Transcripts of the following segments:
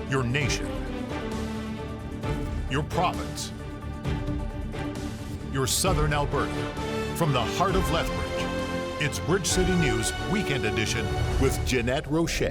your nation, your province, your southern Alberta. From the heart of Lethbridge, it's Bridge City News Weekend Edition with Jeanette Roche.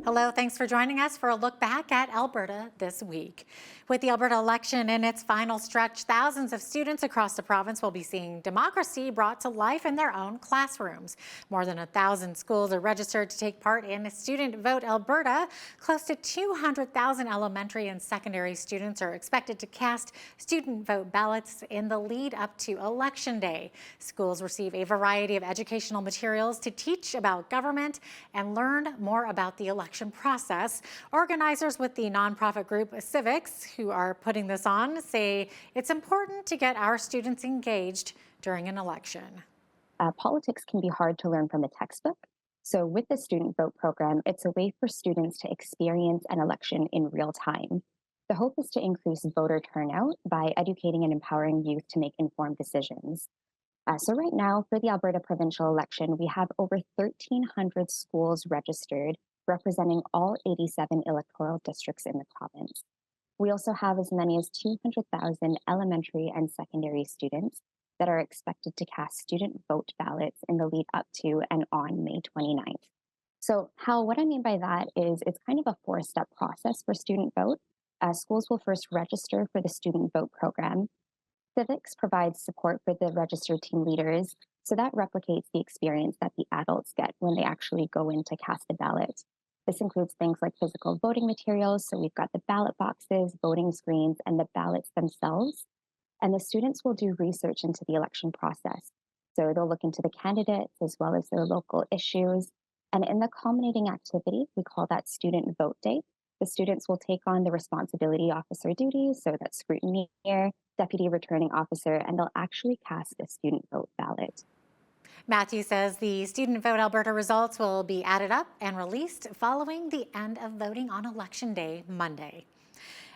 Hello, thanks for joining us for a look back at Alberta this week. With the Alberta election in its final stretch, thousands of students across the province will be seeing democracy brought to life in their own classrooms. More than 1,000 schools are registered to take part in Student Vote Alberta. Close to 200,000 elementary and secondary students are expected to cast student vote ballots in the lead up to Election Day. Schools receive a variety of educational materials to teach about government and learn more about the election process. Organizers with the nonprofit group Civics, who are putting this on, say it's important to get our students engaged during an election. Politics can be hard to learn from a textbook. So with the Student Vote program, it's a way for students to experience an election in real time. The hope is to increase voter turnout by educating and empowering youth to make informed decisions. So right now, for the Alberta provincial election, we have over 1,300 schools registered, representing all 87 electoral districts in the province. We also have as many as 200,000 elementary and secondary students that are expected to cast student vote ballots in the lead up to and on May 29th. So what I mean by that is it's kind of a four-step process for student vote. Schools will first register for the student vote program. Civics provides support for the registered team leaders, so that replicates the experience that the adults get when they actually go in to cast a ballot. This includes things like physical voting materials, so we've got the ballot boxes, voting screens, and the ballots themselves. And the students will do research into the election process. So they'll look into the candidates as well as their local issues. And in the culminating activity, we call that Student Vote Day, the students will take on the responsibility officer duties, so that's scrutineer, deputy returning officer, and they'll actually cast a student vote ballot. Matthew says the Student Vote Alberta results will be added up and released following the end of voting on Election Day, Monday.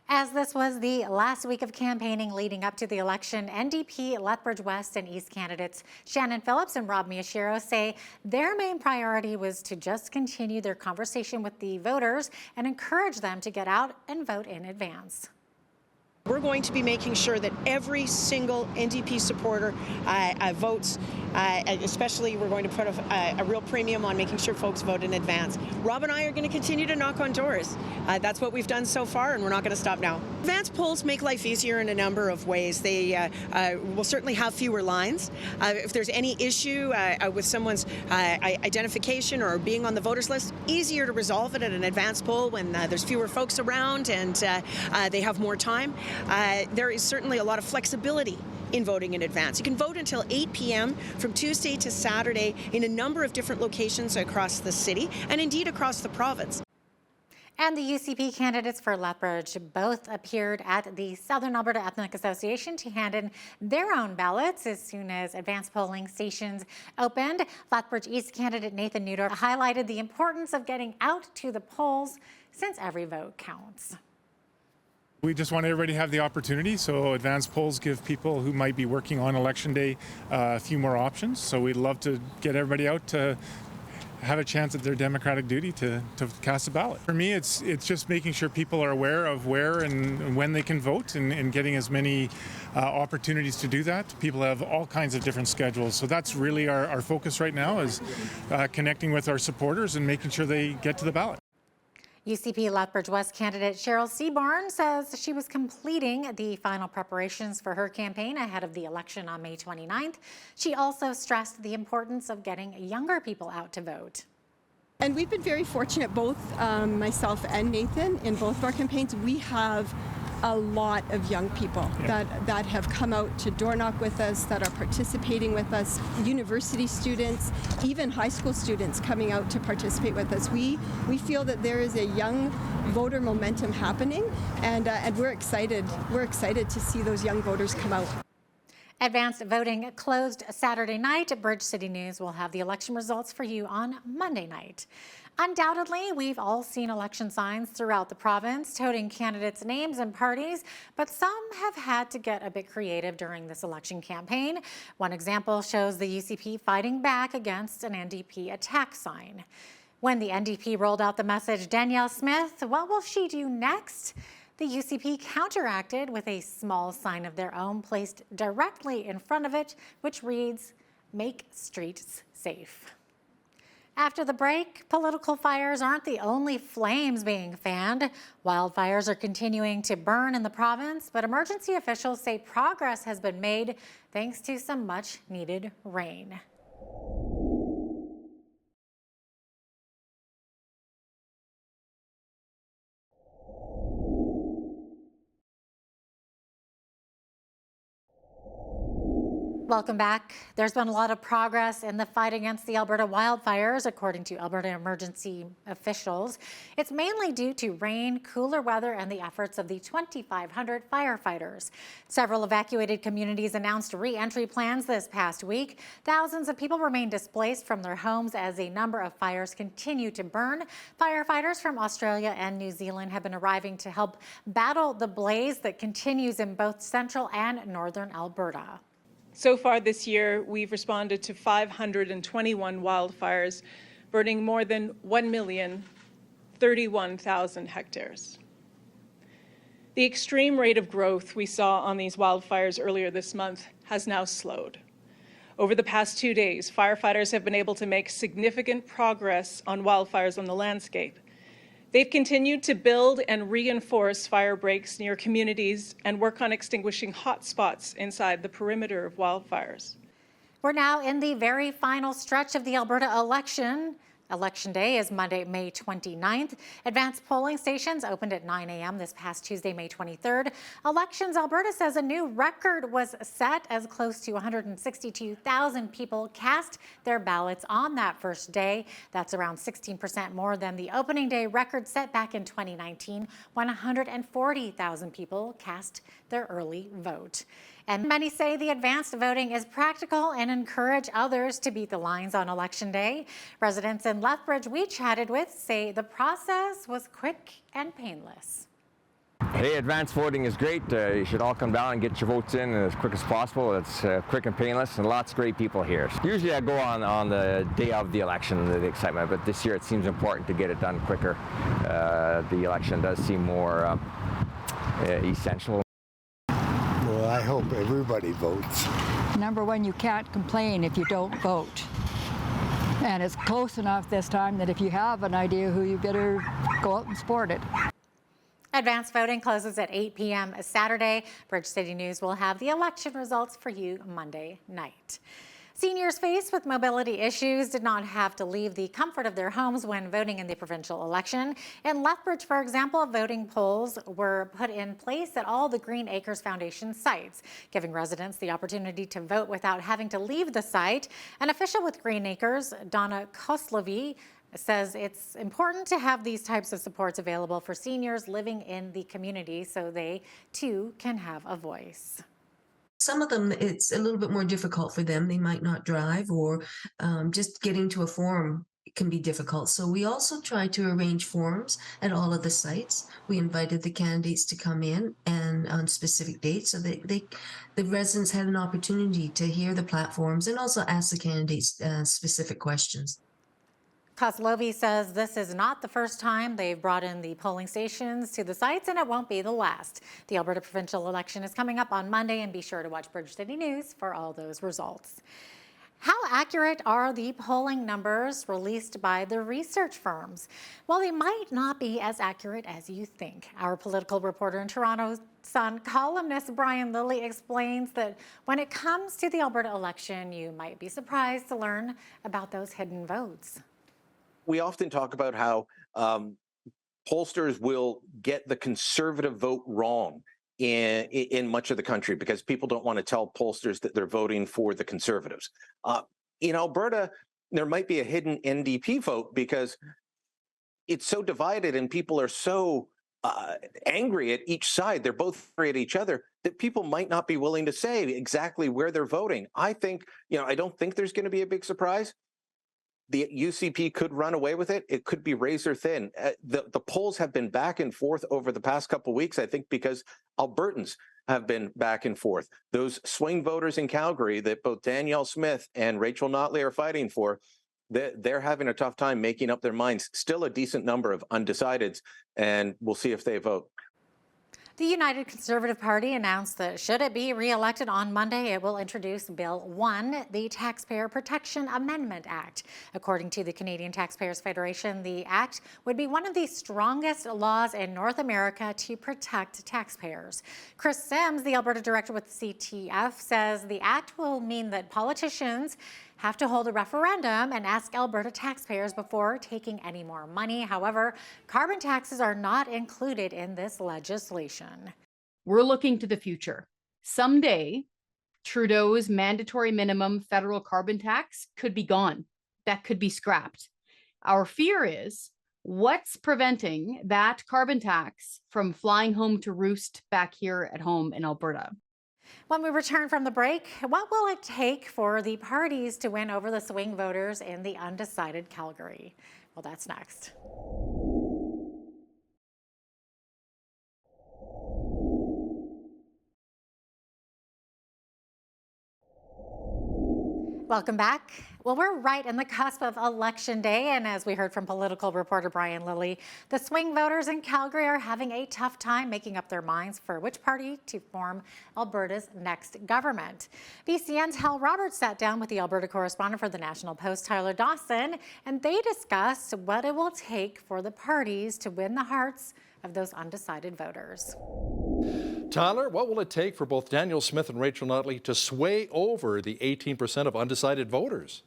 As this was the last week of campaigning leading up to the election, NDP, Lethbridge West and East candidates Shannon Phillips and Rob Miyashiro say their main priority was to just continue their conversation with the voters and encourage them to get out and vote in advance. We're going to be making sure that every single NDP supporter votes, especially we're going to put a real premium on making sure folks vote in advance. Rob and I are going to continue to knock on doors. That's what we've done so far, and we're not going to stop now. Advance polls make life easier in a number of ways. They will certainly have fewer lines. If there's any issue with someone's identification or being on the voters list, easier to resolve it at an advance poll when there's fewer folks around and they have more time. There is certainly a lot of flexibility in voting in advance. You can vote until 8 p.m. from Tuesday to Saturday in a number of different locations across the city and indeed across the province. And the UCP candidates for Lethbridge both appeared at the Southern Alberta Ethnic Association to hand in their own ballots as soon as advanced polling stations opened. Lethbridge East candidate Nathan Newdorf highlighted the importance of getting out to the polls since every vote counts. We just want everybody to have the opportunity, so advanced polls give people who might be working on Election Day a few more options. So we'd love to get everybody out to have a chance at their democratic duty to cast a ballot. For me, it's just making sure people are aware of where and when they can vote and getting as many opportunities to do that. People have all kinds of different schedules, so that's really our focus right now is connecting with our supporters and making sure they get to the ballot. UCP Lethbridge West candidate Cheryl Seaborn says she was completing the final preparations for her campaign ahead of the election on May 29th. She also stressed the importance of getting younger people out to vote. And we've been very fortunate, both myself and Nathan, in both of our campaigns. We have a lot of young people that have come out to door knock with us, that are participating with us, university students, even high school students coming out to participate with us. We feel that there is a young voter momentum happening, and we're excited. We're excited to see those young voters come out. Advanced voting closed Saturday night. Bridge City News will have the election results for you on Monday night. Undoubtedly, we've all seen election signs throughout the province toting candidates' names and parties, but some have had to get a bit creative during this election campaign. One example shows the UCP fighting back against an NDP attack sign. When the NDP rolled out the message, Danielle Smith, what will she do next? The UCP counteracted with a small sign of their own placed directly in front of it, which reads, "Make streets safe." After the break, political fires aren't the only flames being fanned. Wildfires are continuing to burn in the province, but emergency officials say progress has been made thanks to some much needed rain. Welcome back. There's been a lot of progress in the fight against the Alberta wildfires, according to Alberta emergency officials. It's mainly due to rain, cooler weather, and the efforts of the 2,500 firefighters. Several evacuated communities announced re-entry plans this past week. Thousands of people remain displaced from their homes as a number of fires continue to burn. Firefighters from Australia and New Zealand have been arriving to help battle the blaze that continues in both central and northern Alberta. So far this year, we've responded to 521 wildfires, burning more than 1,031,000 hectares. The extreme rate of growth we saw on these wildfires earlier this month has now slowed. Over the past 2 days, firefighters have been able to make significant progress on wildfires on the landscape. They've continued to build and reinforce fire breaks near communities and work on extinguishing hot spots inside the perimeter of wildfires. We're now in the very final stretch of the Alberta election. Election Day is Monday, May 29th. Advanced polling stations opened at 9 a.m. this past Tuesday, May 23rd. Elections Alberta says a new record was set as close to 162,000 people cast their ballots on that first day. That's around 16% more than the opening day record set back in 2019, when 140,000 people cast their early vote. And many say the advanced voting is practical and encourage others to beat the lines on Election Day. Residents in Lethbridge we chatted with say the process was quick and painless. Hey, advanced voting is great. You should all come down and get your votes in as quick as possible. It's quick and painless, and lots of great people here. Usually I go on the day of the election, the excitement, but this year it seems important to get it done quicker. The election does seem more essential. Well, I hope everybody votes. Number one, you can't complain if you don't vote. And it's close enough this time that if you have an idea who, you better go out and support it. Advanced voting closes at 8 p.m. Saturday. Bridge City News will have the election results for you Monday night. Seniors faced with mobility issues did not have to leave the comfort of their homes when voting in the provincial election. In Lethbridge, for example, voting polls were put in place at all the Green Acres Foundation sites, giving residents the opportunity to vote without having to leave the site. An official with Green Acres, Donna Koslovy, says it's important to have these types of supports available for seniors living in the community so they too can have a voice. Some of them, it's a little bit more difficult for them. They might not drive, or just getting to a forum can be difficult. So we also try to arrange forums at all of the sites. We invited the candidates to come in and on specific dates so that the residents had an opportunity to hear the platforms and also ask the candidates specific questions. Koslovy says this is not the first time they've brought in the polling stations to the sites, and it won't be the last. The Alberta provincial election is coming up on Monday, and be sure to watch Bridge City News for all those results. How accurate are the polling numbers released by the research firms? Well, they might not be as accurate as you think. Our political reporter in Toronto Sun columnist Brian Lilly explains that when it comes to the Alberta election, you might be surprised to learn about those hidden votes. We often talk about how pollsters will get the conservative vote wrong in much of the country because people don't want to tell pollsters that they're voting for the Conservatives. In Alberta, there might be a hidden NDP vote because it's so divided and people are so angry at each side. They're both angry at each other that people might not be willing to say exactly where they're voting. I think, I don't think there's going to be a big surprise. The UCP could run away with it. It could be razor thin. The polls have been back and forth over the past couple of weeks, I think, because Albertans have been back and forth. Those swing voters in Calgary that both Danielle Smith and Rachel Notley are fighting for, they're having a tough time making up their minds. Still a decent number of undecideds, and we'll see if they vote. The United Conservative Party announced that should it be re-elected on Monday, it will introduce Bill 1, the Taxpayer Protection Amendment Act. According to the Canadian Taxpayers Federation, the act would be one of the strongest laws in North America to protect taxpayers. Chris Sims, the Alberta director with the CTF, says the act will mean that politicians have to hold a referendum and ask Alberta taxpayers before taking any more money. However, carbon taxes are not included in this legislation. We're looking to the future. Someday, Trudeau's mandatory minimum federal carbon tax could be gone. That could be scrapped. Our fear is, what's preventing that carbon tax from flying home to roost back here at home in Alberta? When we return from the break, what will it take for the parties to win over the swing voters in the undecided Calgary? Well, that's next. Welcome back. Well, we're right in the cusp of Election Day, and as we heard from political reporter Brian Lilly, the swing voters in Calgary are having a tough time making up their minds for which party to form Alberta's next government. BCN's Hal Roberts sat down with the Alberta correspondent for the National Post, Tyler Dawson, and they discussed what it will take for the parties to win the hearts of those undecided voters. Tyler, what will it take for both Danielle Smith and Rachel Notley to sway over the 18% of undecided voters?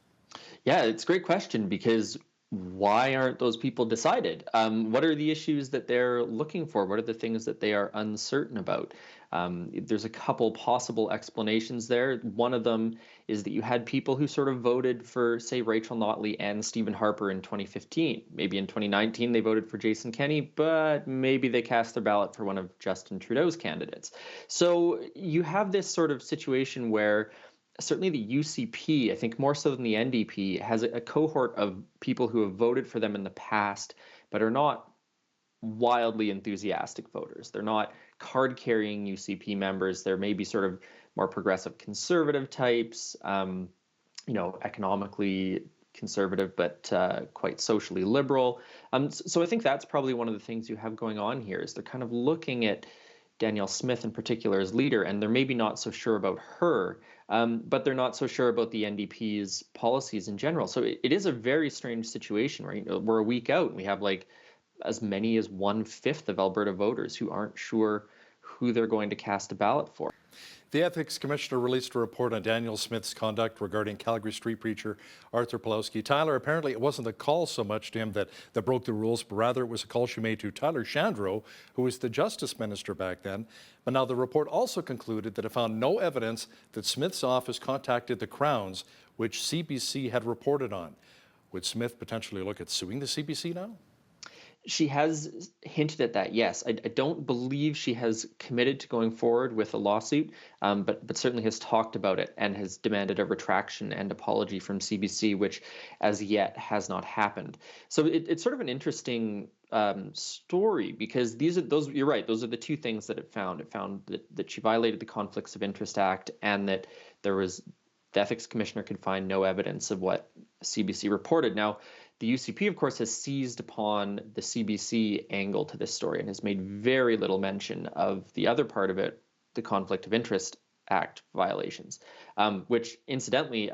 Yeah, it's a great question, because why aren't those people decided? What are the issues that they're looking for? What are the things that they are uncertain about? There's a couple possible explanations there. One of them is that you had people who sort of voted for, say, Rachel Notley and Stephen Harper in 2015. Maybe in 2019 they voted for Jason Kenney, but maybe they cast their ballot for one of Justin Trudeau's candidates. So you have this sort of situation where certainly the UCP, I think more so than the NDP, has a cohort of people who have voted for them in the past, but are not wildly enthusiastic voters. They're not card-carrying UCP members. They're maybe sort of more progressive conservative types, economically conservative, but quite socially liberal. So I think that's probably one of the things you have going on here, is they're kind of looking at Danielle Smith in particular as leader, and they're maybe not so sure about her, but they're not so sure about the NDP's policies in general. So it is a very strange situation, right? We're a week out and we have like as many as 1/5 of Alberta voters who aren't sure who they're going to cast a ballot for. The Ethics Commissioner released a report on Danielle Smith's conduct regarding Calgary street preacher Arthur Pawlowski. Tyler, apparently it wasn't the call so much to him that broke the rules, but rather it was a call she made to Tyler Shandro, who was the Justice Minister back then. But now the report also concluded that it found no evidence that Smith's office contacted the Crowns, which CBC had reported on. Would Smith potentially look at suing the CBC now? She has hinted at that, yes. I don't believe she has committed to going forward with a lawsuit, but certainly has talked about it and has demanded a retraction and apology from CBC, which as yet has not happened. So it's sort of an interesting story, because you're right, those are the two things that it found. It found that she violated the Conflicts of Interest Act, and that the Ethics Commissioner could find no evidence of what CBC reported. Now, the UCP, of course, has seized upon the CBC angle to this story and has made very little mention of the other part of it, the Conflict of Interest Act violations, which incidentally,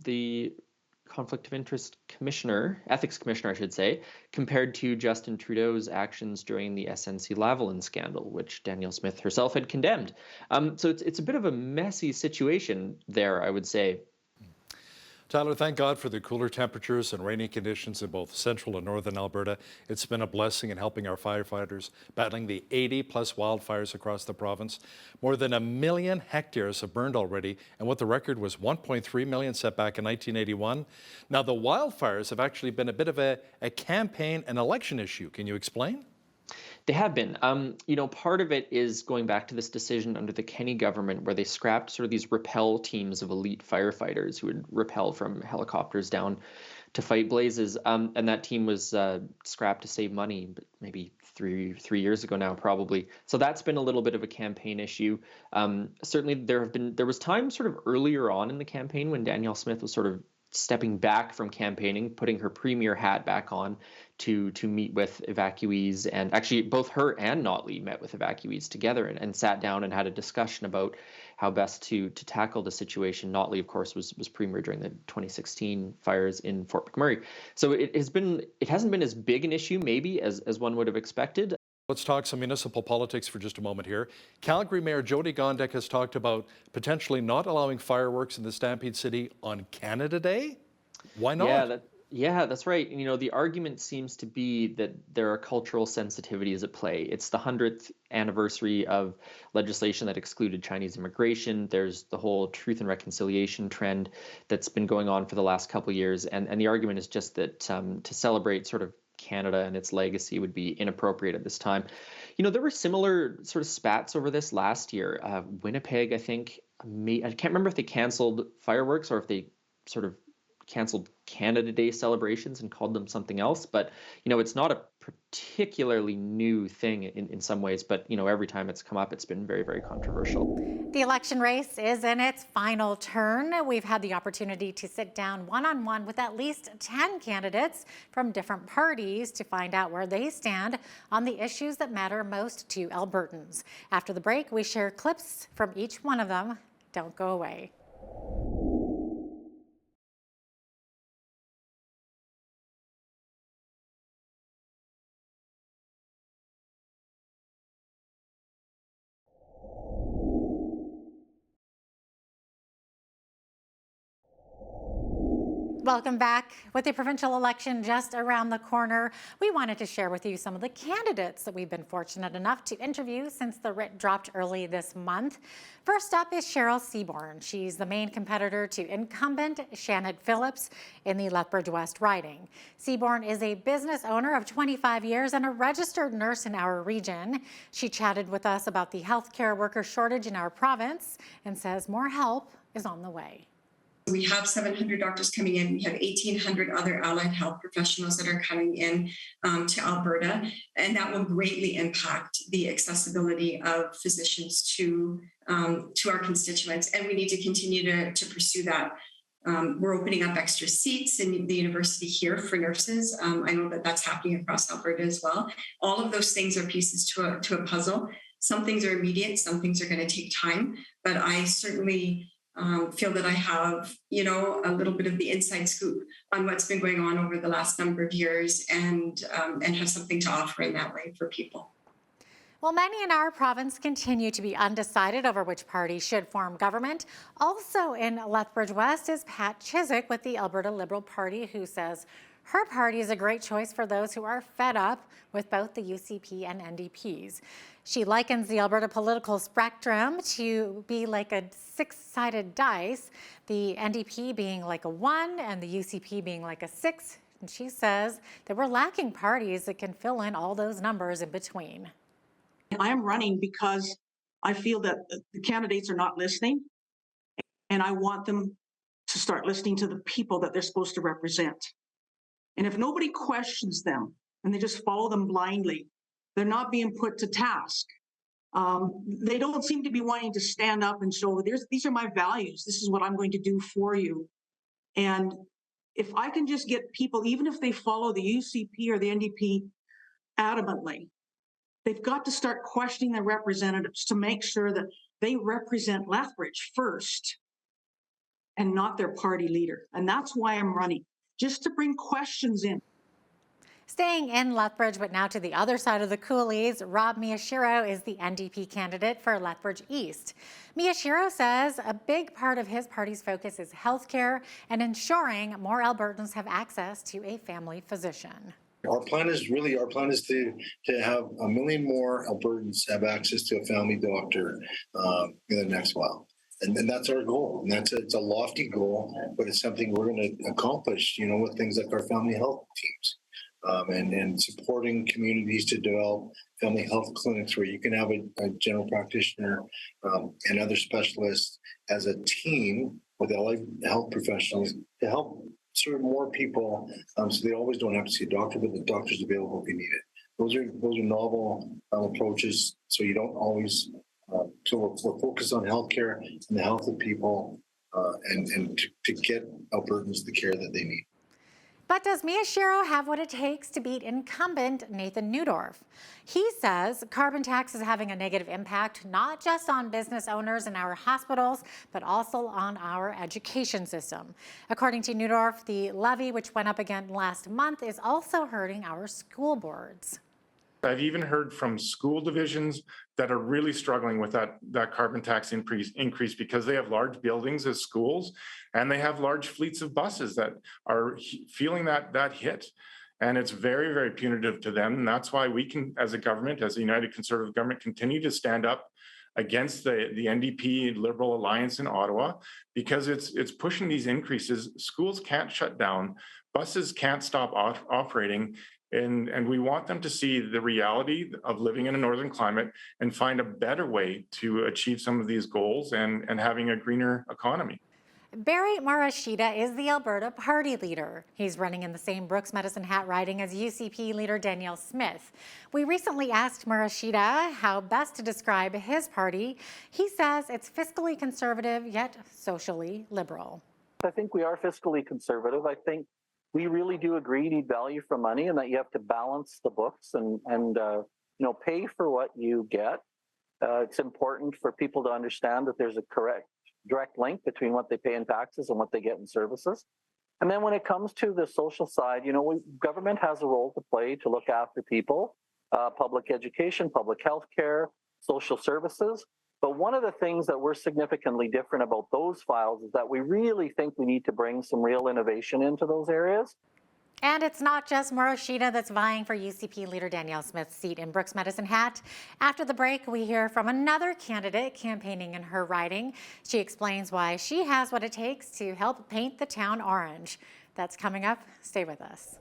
the Conflict of Interest Commissioner, Ethics Commissioner, I should say, compared to Justin Trudeau's actions during the SNC-Lavalin scandal, which Danielle Smith herself had condemned. So it's a bit of a messy situation there, I would say. Tyler, thank God for the cooler temperatures and rainy conditions in both central and northern Alberta. It's been a blessing in helping our firefighters battling the 80-plus wildfires across the province. More than 1 million hectares have burned already, and what the record was 1.3 million set back in 1981. Now, the wildfires have actually been a bit of a campaign and election issue. Can you explain? They have been. Part of it is going back to this decision under the Kenney government, where they scrapped sort of these rappel teams of elite firefighters who would rappel from helicopters down to fight blazes. And that team was scrapped to save money, but maybe three years ago now, probably. So that's been a little bit of a campaign issue. Certainly there was time sort of earlier on in the campaign when Danielle Smith was sort of stepping back from campaigning, putting her premier hat back on to meet with evacuees. And actually both her and Notley met with evacuees together and sat down and had a discussion about how best to tackle the situation. Notley, of course, was premier during the 2016 fires in Fort McMurray. So it hasn't been as big an issue maybe as one would have expected. Let's talk some municipal politics for just a moment here. Calgary Mayor Jyoti Gondek has talked about potentially not allowing fireworks in the Stampede City on Canada Day. Why not? Yeah, that's right. You know, the argument seems to be that there are cultural sensitivities at play. It's the 100th anniversary of legislation that excluded Chinese immigration. There's the whole truth and reconciliation trend that's been going on for the last couple of years. And the argument is just that to celebrate sort of Canada and its legacy would be inappropriate at this time. You know, there were similar sort of spats over this last year. Winnipeg, I think, I can't remember if they canceled fireworks or if they sort of canceled Canada Day celebrations and called them something else. But, you know, it's not a particularly new thing in some ways, but, you know, every time it's come up, it's been very, very controversial. The election race is in its final turn. We've had the opportunity to sit down one-on-one with at least 10 candidates from different parties to find out where they stand on the issues that matter most to Albertans. After the break, we share clips from each one of them. Don't go away. Welcome back. With the provincial election just around the corner, we wanted to share with you some of the candidates that we've been fortunate enough to interview since the writ dropped early this month. First up is Cheryl Seaborn. She's the main competitor to incumbent Shannon Phillips in the Lethbridge West riding. Seaborn is a business owner of 25 years and a registered nurse in our region. She chatted with us about the healthcare worker shortage in our province and says more help is on the way. We have 700 doctors coming in. We have 1,800 other allied health professionals that are coming in to Alberta, and that will greatly impact the accessibility of physicians to our constituents. And we need to continue to pursue that. We're opening up extra seats in the university here for nurses. I know that that's happening across Alberta as well. All of those things are pieces to a puzzle. Some things are immediate, some things are going to take time, but I certainly feel that I have, you know, a little bit of the inside scoop on what's been going on over the last number of years and have something to offer in that way for people. Well, many in our province continue to be undecided over which party should form government. Also in Lethbridge West is Pat Chiswick with the Alberta Liberal Party, who says her party is a great choice for those who are fed up with both the UCP and NDPs. She likens the Alberta political spectrum to be like a six-sided dice, the NDP being like a 1 and the UCP being like a 6. And she says that we're lacking parties that can fill in all those numbers in between. I am running because I feel that the candidates are not listening, and I want them to start listening to the people that they're supposed to represent. And if nobody questions them and they just follow them blindly, they're not being put to task. They don't seem to be wanting to stand up and show, these are my values. This is what I'm going to do for you. And if I can just get people, even if they follow the UCP or the NDP adamantly, they've got to start questioning their representatives to make sure that they represent Lethbridge first and not their party leader. And that's why I'm running, just to bring questions in. Staying in Lethbridge, but now to the other side of the coulees, Rob Miyashiro is the NDP candidate for Lethbridge East. Miyashiro says a big part of his party's focus is healthcare and ensuring more Albertans have access to a family physician. Our plan is to have 1 million more Albertans have access to a family doctor in the next while. And that's our goal. And it's a lofty goal, but it's something we're going to accomplish, you know, with things like our family health teams. And supporting communities to develop family health clinics where you can have a general practitioner and other specialists as a team with allied health professionals to help serve more people, so they always don't have to see a doctor, but the doctor's available if they need it. Those are novel approaches, so you don't always. So we're focused on healthcare and the health of people, and to get Albertans the care that they need. But does Miyashiro have what it takes to beat incumbent Nathan Neudorf? He says carbon tax is having a negative impact not just on business owners and our hospitals, but also on our education system. According to Neudorf, the levy, which went up again last month, is also hurting our school boards. I've even heard from school divisions that are really struggling with that carbon tax increase because they have large buildings as schools and they have large fleets of buses that are feeling that hit. And it's very, very punitive to them. And that's why we can, as a government, as a United Conservative government, continue to stand up against the NDP Liberal Alliance in Ottawa, because it's pushing these increases. Schools can't shut down, buses can't stop operating. And we want them to see the reality of living in a northern climate and find a better way to achieve some of these goals and having a greener economy. Barry Morishita is the Alberta party leader. He's running in the same Brooks Medicine Hat riding as UCP leader Danielle Smith. We recently asked Morishita how best to describe his party. He says it's fiscally conservative yet socially liberal. I think we are fiscally conservative. I think we really do agree you need value for money and that you have to balance the books and pay for what you get. It's important for people to understand that there's a direct link between what they pay in taxes and what they get in services. And then when it comes to the social side, government has a role to play to look after people, public education, public health care, social services. But one of the things that we're significantly different about those files is that we really think we need to bring some real innovation into those areas. And it's not just Morishita that's vying for UCP leader Danielle Smith's seat in Brooks Medicine Hat. After the break, we hear from another candidate campaigning in her riding. She explains why she has what it takes to help paint the town orange. That's coming up. Stay with us.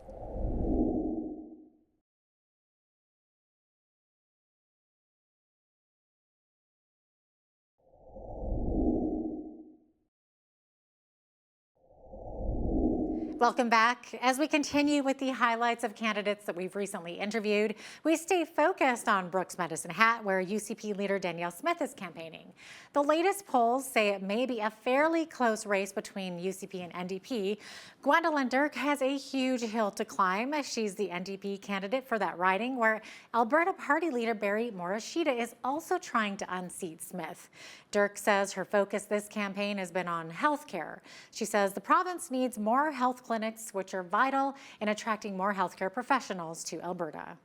Welcome back. As we continue with the highlights of candidates that we've recently interviewed, we stay focused on Brooks Medicine Hat, where UCP leader Danielle Smith is campaigning. The latest polls say it may be a fairly close race between UCP and NDP. Gwendolyn Dirk has a huge hill to climb. She's the NDP candidate for that riding, where Alberta Party leader Barry Morishita is also trying to unseat Smith. Dirk says her focus this campaign has been on healthcare. She says the province needs more health clinics, which are vital in attracting more healthcare professionals to Alberta.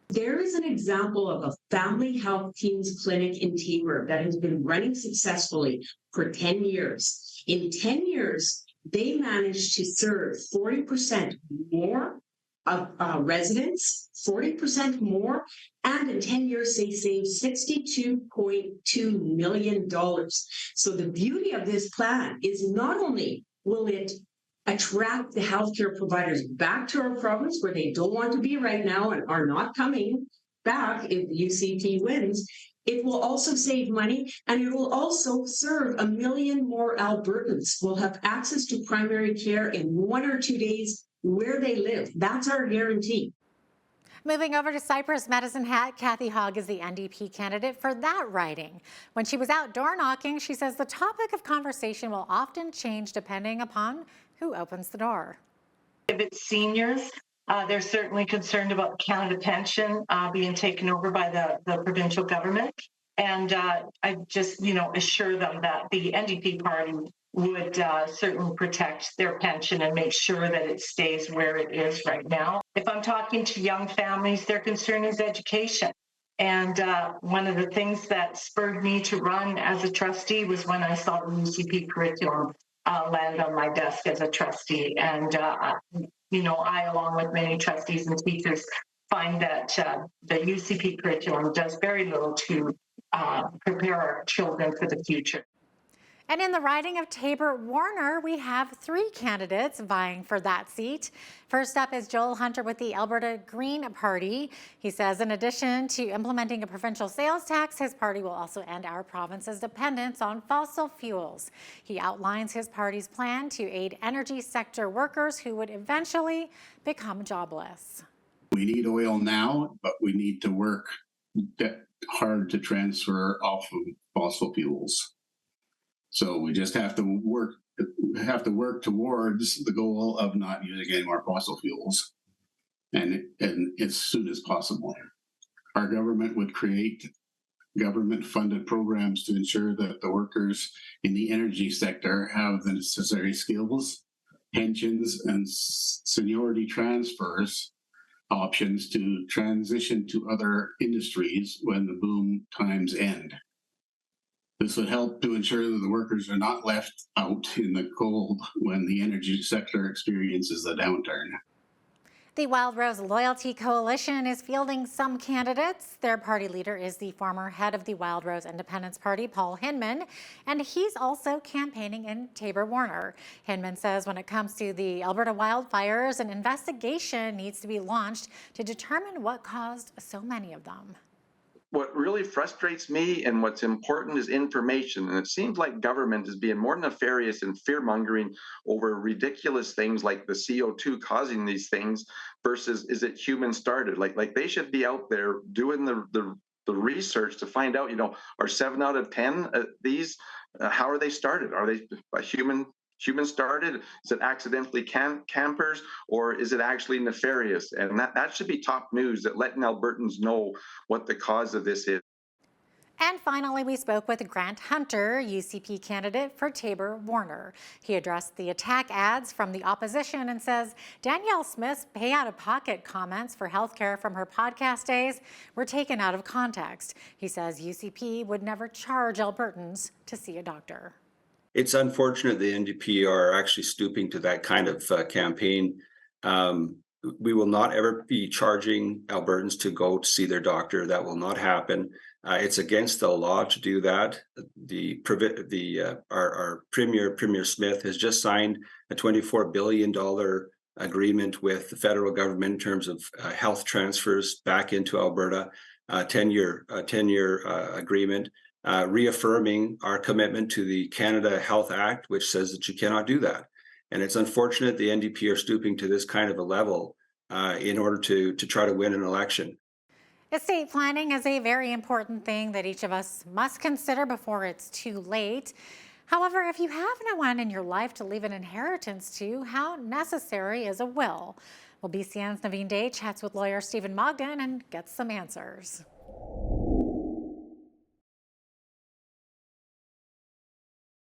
There is an example of a family health teams clinic in Taber that has been running successfully for 10 years. In 10 years, they managed to serve 40% more of residents, 40% more, and in 10 years, they saved $62.2 million. So the beauty of this plan is not only will it attract the healthcare providers back to our province where they don't want to be right now and are not coming back if UCP wins, it will also save money, and it will also serve 1 million more Albertans will have access to primary care in 1 or 2 days where they live. That's our guarantee. Moving over to Cypress Medicine Hat, Kathy Hogg is the NDP candidate for that riding. When she was out door knocking, she says the topic of conversation will often change depending upon who opens the door. If it's seniors, they're certainly concerned about Canada Pension being taken over by the provincial government. And I just, assure them that the NDP party would certainly protect their pension and make sure that it stays where it is right now. If I'm talking to young families, their concern is education. And one of the things that spurred me to run as a trustee was when I saw the UCP curriculum land on my desk as a trustee. And, I, along with many trustees and teachers, find that the UCP curriculum does very little to prepare our children for the future. And in the riding of Taber-Warner, we have 3 candidates vying for that seat. First up is Joel Hunter with the Alberta Green Party. He says in addition to implementing a provincial sales tax, his party will also end our province's dependence on fossil fuels. He outlines his party's plan to aid energy sector workers who would eventually become jobless. We need oil now, but we need to work hard to transfer off of fossil fuels. So we just have to work have to work towards the goal of not using any more fossil fuels, and as soon as possible. Our government would create government-funded programs to ensure that the workers in the energy sector have the necessary skills, pensions, and seniority transfers options to transition to other industries when the boom times end. This would help to ensure that the workers are not left out in the cold when the energy sector experiences a downturn. The Wild Rose Loyalty Coalition is fielding some candidates. Their party leader is the former head of the Wild Rose Independence Party, Paul Hinman, and he's also campaigning in Taber-Warner. Hinman says when it comes to the Alberta wildfires, an investigation needs to be launched to determine what caused so many of them. What really frustrates me and what's important is information. And it seems like government is being more nefarious and fear-mongering over ridiculous things like the CO2 causing these things versus is it human started? Like they should be out there doing the research to find out, are 7 out of 10 these, how are they started? Are they human started? Is it accidentally campers, or is it actually nefarious? And that should be top news, that letting Albertans know what the cause of this is. And finally, we spoke with Grant Hunter, UCP candidate for Taber-Warner. He addressed the attack ads from the opposition and says Danielle Smith's pay-out-of-pocket comments for healthcare from her podcast days were taken out of context. He says UCP would never charge Albertans to see a doctor. It's unfortunate the NDP are actually stooping to that kind of campaign. We will not ever be charging Albertans to go to see their doctor. That will not happen. It's against the law to do that. Our Premier Smith has just signed a $24 billion agreement with the federal government in terms of health transfers back into Alberta, 10-year agreement. Reaffirming our commitment to the Canada Health Act, which says that you cannot do that. And it's unfortunate the NDP are stooping to this kind of a level in order to try to win an election. Estate planning is a very important thing that each of us must consider before it's too late. However, if you have no one in your life to leave an inheritance to, how necessary is a will? Well, BCN's Naveen Day chats with lawyer Stephen Mogden and gets some answers.